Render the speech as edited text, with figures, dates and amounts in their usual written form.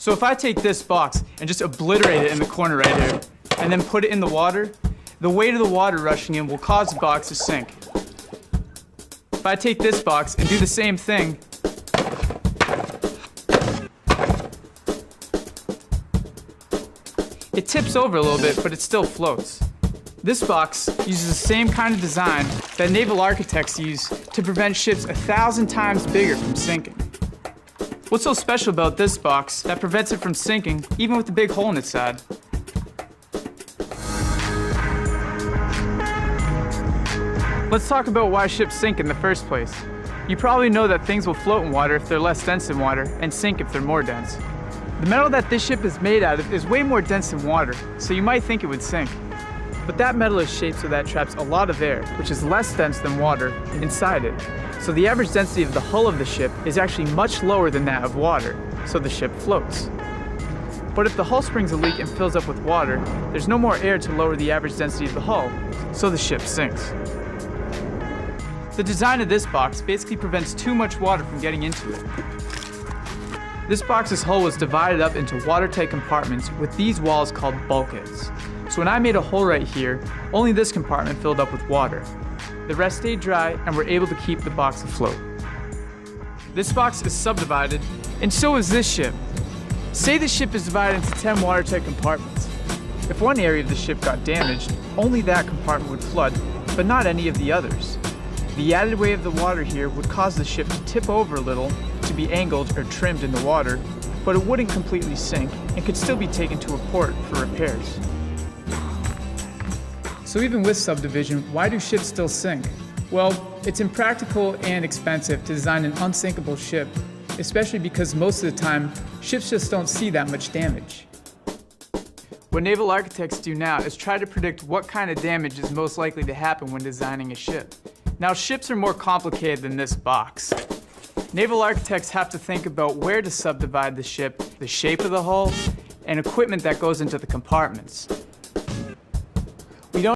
So if I take this box and just obliterate it in the corner right here, and then put it in the water, the weight of the water rushing in will cause the box to sink. If I take this box and do the same thing, it tips over a little bit, but it still floats. This box uses the same kind of design that naval architects use to prevent ships 1,000 times bigger from sinking. What's so special about this box that prevents it from sinking, even with the big hole in its side? Let's talk about why ships sink in the first place. You probably know that things will float in water if they're less dense than water, and sink if they're more dense. The metal that this ship is made out of is way more dense than water, so you might think it would sink. But that metal is shaped so that it traps a lot of air, which is less dense than water, inside it. So the average density of the hull of the ship is actually much lower than that of water, so the ship floats. But if the hull springs a leak and fills up with water, there's no more air to lower the average density of the hull, so the ship sinks. The design of this box basically prevents too much water from getting into it. This box's hull was divided up into watertight compartments with these walls called bulkheads. So when I made a hole right here, only this compartment filled up with water. The rest stayed dry and were able to keep the box afloat. This box is subdivided, and so is this ship. Say the ship is divided into 10 watertight compartments. If one area of the ship got damaged, only that compartment would flood, but not any of the others. The added weight of the water here would cause the ship to tip over a little, to be angled or trimmed in the water, but it wouldn't completely sink and could still be taken to a port for repairs. So even with subdivision, why do ships still sink? Well, it's impractical and expensive to design an unsinkable ship, especially because most of the time, ships just don't see that much damage. What naval architects do now is try to predict what kind of damage is most likely to happen when designing a ship. Now, ships are more complicated than this box. Naval architects have to think about where to subdivide the ship, the shape of the hull, and equipment that goes into the compartments.